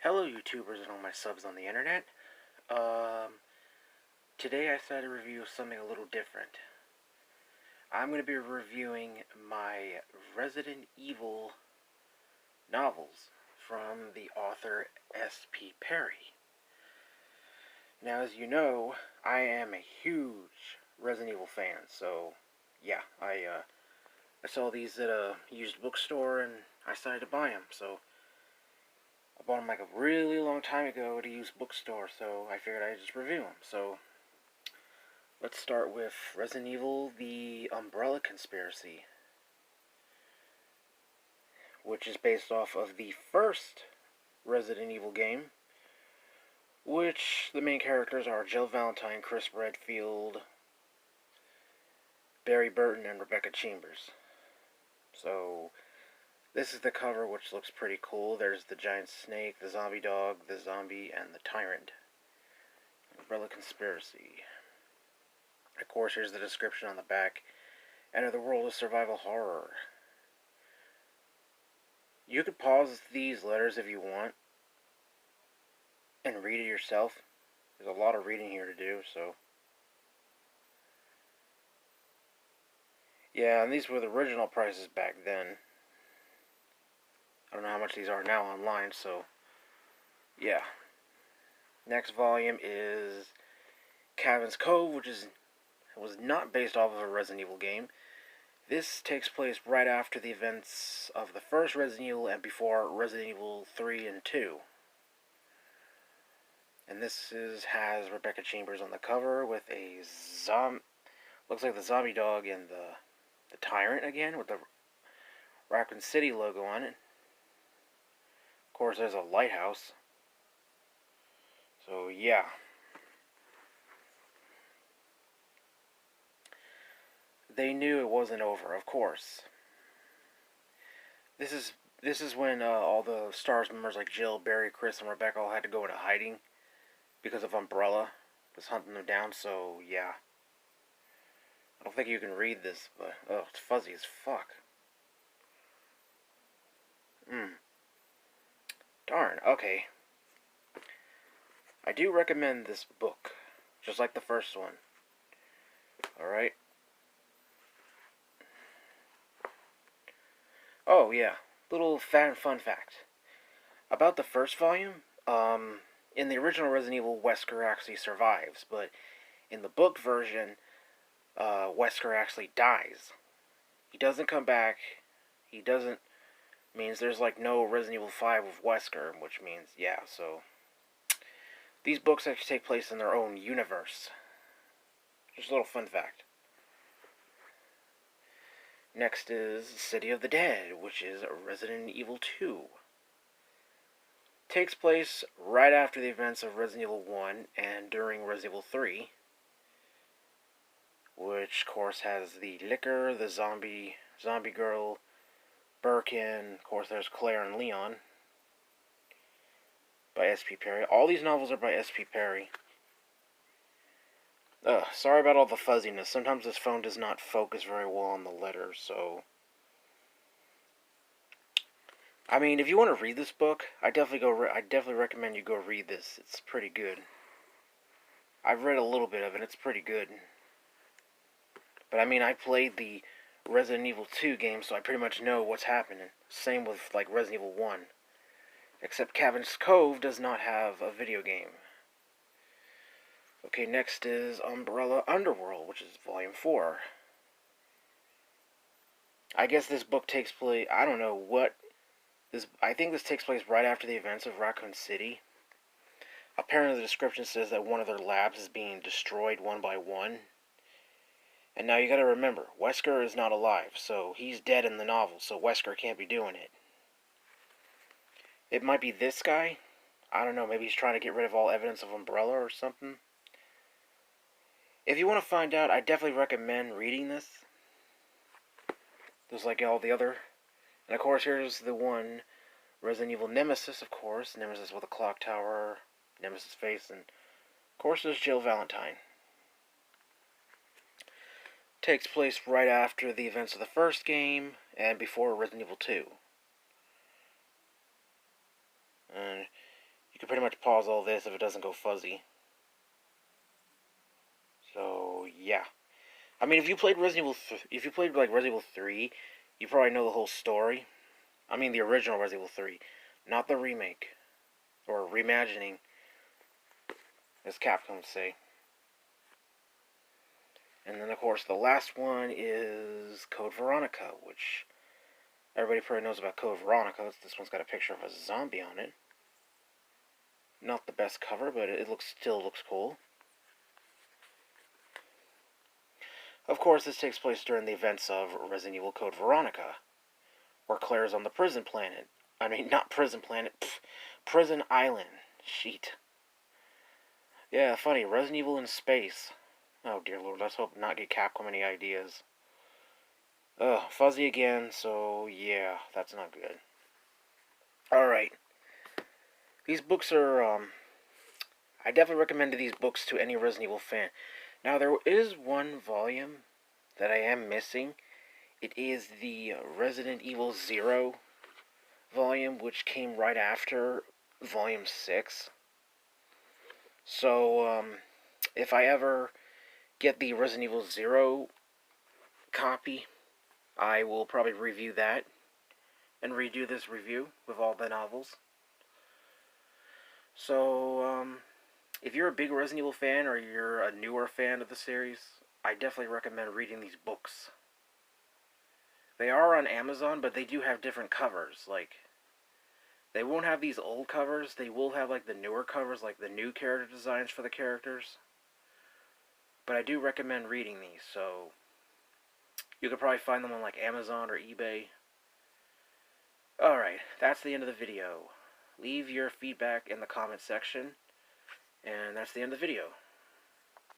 Hello YouTubers and all my subs on the internet. Um, Today I decided to review something a little different. I'm going to be reviewing my Resident Evil novels from the author S.P. Perry. Now, as you know, I am a huge Resident Evil fan, so yeah, I saw these at a used bookstore and I decided to buy them, so I bought them like a really long time ago at a used bookstore, so I figured I'd just review them. So let's start with Resident Evil: The Umbrella Conspiracy, which is based off of the first Resident Evil game, which the main characters are Jill Valentine, Chris Redfield, Barry Burton, and Rebecca Chambers. So this is the cover, which looks pretty cool. There's the giant snake, the zombie dog, the zombie, and the tyrant. Umbrella Conspiracy. Of course, here's the description on the back. Enter the world of survival horror. You could pause these letters if you want and read it yourself. There's a lot of reading here to do, so. Yeah, and these were the original prices back then. I don't know how much these are now online, so. Yeah. Next volume is Cabin's Cove, which was not based off of a Resident Evil game. This takes place right after the events of the first Resident Evil and before Resident Evil 3 and 2. And this has Rebecca Chambers on the cover with a looks like the zombie dog and the tyrant again with the Raccoon City logo on it. Of course, there's a lighthouse. So yeah. They knew it wasn't over, of course. This is when all the STARS members like Jill, Barry, Chris, and Rebecca all had to go into hiding because of Umbrella was hunting them down. So yeah, I don't think you can read this, but oh, it's fuzzy as fuck. Darn. Okay. I do recommend this book, just like the first one. All right. Oh, yeah. Little fun fact. About the first volume, in the original Resident Evil, Wesker actually survives, but in the book version, Wesker actually dies. He doesn't come back. He doesn't. Means there's like no Resident Evil 5 with Wesker, which means, yeah, so. These books actually take place in their own universe. Just a little fun fact. Next is City of the Dead, which is Resident Evil 2. Takes place right after the events of Resident Evil 1 and during Resident Evil 3. Which, of course, has the Licker, the zombie girl, Birkin, of course there's Claire and Leon. By S.P. Perry. All these novels are by S.P. Perry. Sorry about all the fuzziness. Sometimes this phone does not focus very well on the letters, so. I mean, if you want to read this book, I definitely recommend you go read this. It's pretty good. I've read a little bit of it. It's pretty good. But I mean, I played the Resident Evil 2 game, so I pretty much know what's happening. Same with like Resident Evil 1. Except Cabin's Cove does not have a video game. Okay, next is Umbrella Underworld, which is Volume 4. I guess this book takes place, I don't know what, I think this takes place right after the events of Raccoon City. Apparently the description says that one of their labs is being destroyed one by one. And now you gotta remember, Wesker is not alive, so he's dead in the novel, so Wesker can't be doing it. It might be this guy. I don't know, maybe he's trying to get rid of all evidence of Umbrella or something. If you want to find out, I definitely recommend reading this. There's like all the other. And of course, here's the one, Resident Evil Nemesis, of course. Nemesis with a clock tower, Nemesis face, and of course there's Jill Valentine. Takes place right after the events of the first game and before Resident Evil 2. And can pretty much pause all this if it doesn't go fuzzy. So yeah, I mean, if you played Resident Evil 3, you probably know the whole story. I mean, the original Resident Evil 3, not the remake or reimagining, as Capcom say. And then, of course, the last one is Code Veronica, which everybody probably knows about Code Veronica. This one's got a picture of a zombie on it. Not the best cover, but it still looks cool. Of course, this takes place during the events of Resident Evil Code Veronica, where Claire's on the prison planet. I mean, not prison planet, prison island. Sheet. Yeah, funny, Resident Evil in space. Oh dear lord, let's hope not get Capcom any ideas. Ugh, fuzzy again, so yeah, that's not good. Alright. These books are, I definitely recommend these books to any Resident Evil fan. Now, there is one volume that I am missing. It is the Resident Evil 0 volume, which came right after Volume 6. So, if I ever get the Resident Evil 0 copy, I will probably review that and redo this review with all the novels. So, if you're a big Resident Evil fan or you're a newer fan of the series, I definitely recommend reading these books. They are on Amazon, but they do have different covers. Like, they won't have these old covers. They will have, like, the newer covers, like the new character designs for the characters. But I do recommend reading these, so you could probably find them on, like, Amazon or eBay. Alright, that's the end of the video. Leave your feedback in the comment section, and that's the end of the video.